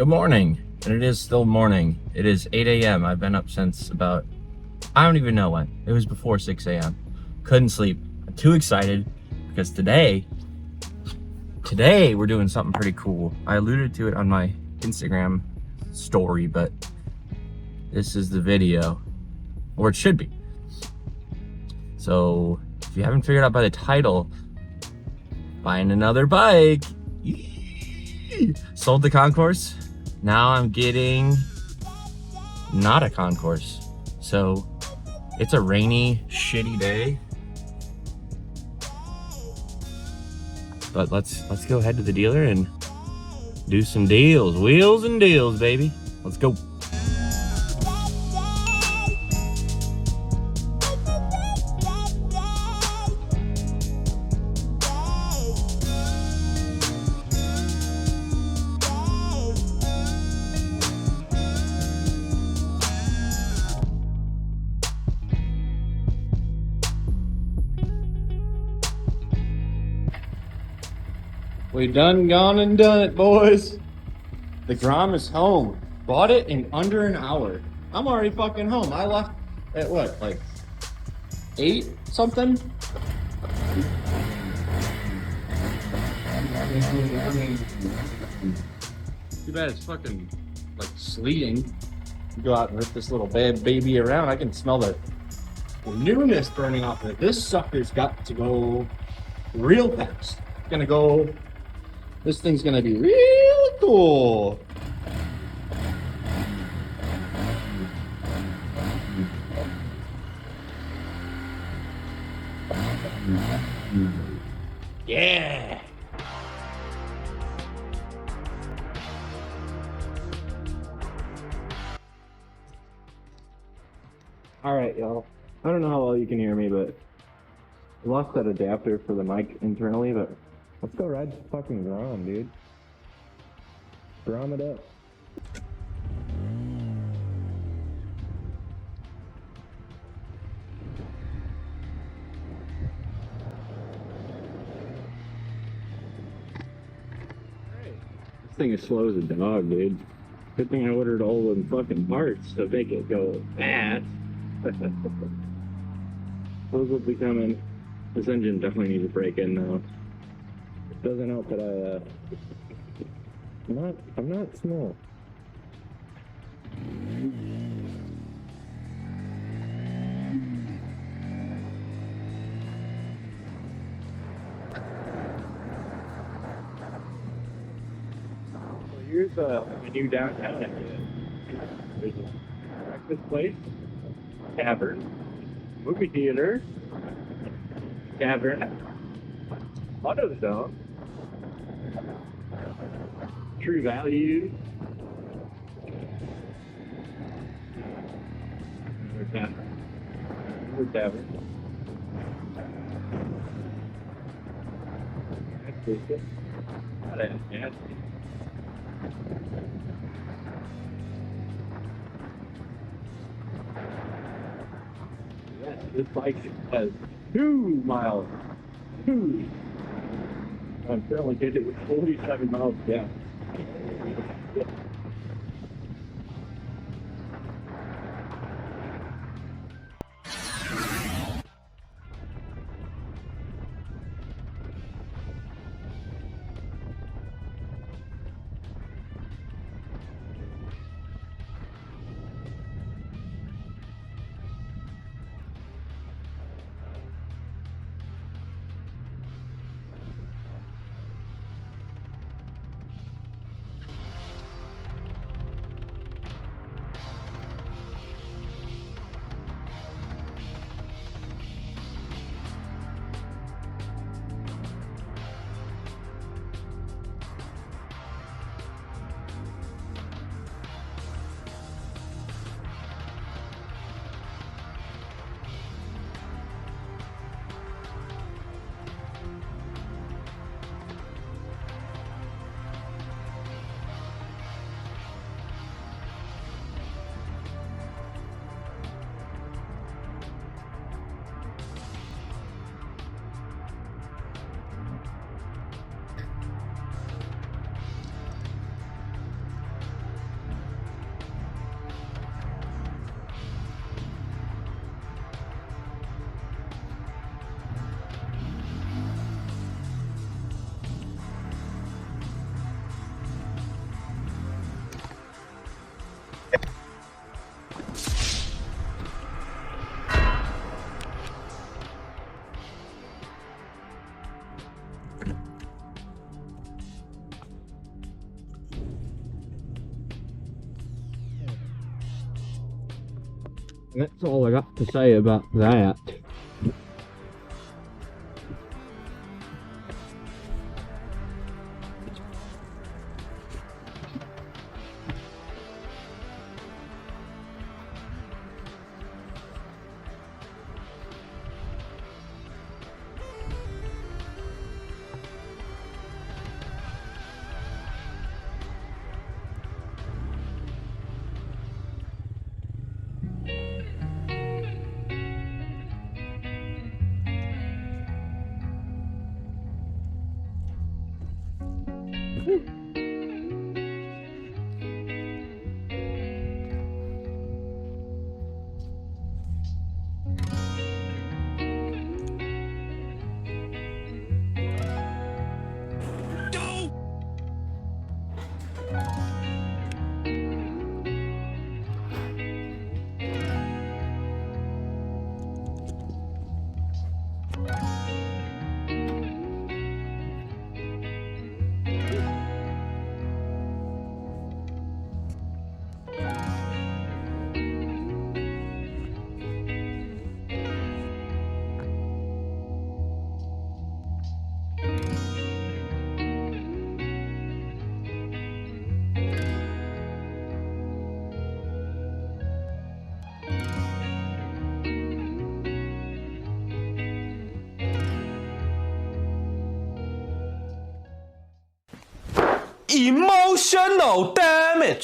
Good morning, and it is still morning. It is 8 a.m. I've been up since about, I don't even know when. It was before 6 a.m. Couldn't sleep. I'm too excited because today we're doing something pretty cool. I alluded to it on my Instagram story, but this is the video, or it should be. So if you haven't figured out by the title, buying another bike. Sold the concourse. Now I'm getting not a concourse. So it's a rainy, shitty day. But let's go head to the dealer and do some deals. Wheels and deals, baby. Let's go. We done gone and done it, boys. The Grom is home. Bought it in under an hour. I'm already fucking home. I left at what, like 8 something? Too bad it's fucking like sleeting. You go out and rip this little baby around. I can smell the newness burning off of it. This sucker's got to go real fast. It's gonna go. This thing's gonna be really cool. Yeah. All right, y'all. I don't know how well you can hear me, but I lost that adapter for the mic internally, but let's go ride the fucking Grom, dude. Grom it up. This thing is slow as a dog, dude. Good thing I ordered all the fucking parts to make it go fast. Those will be coming. This engine definitely needs a break in now. It doesn't help that I'm not small. Here's a new downtown area. There's a breakfast place, tavern, movie theater, tavern, auto zone, True Value, another tavern, gas station, not a gas station. This bike has 2 miles. 2. I'm currently getting it with 47 miles down. That's all I got to say about that. Emotional damage.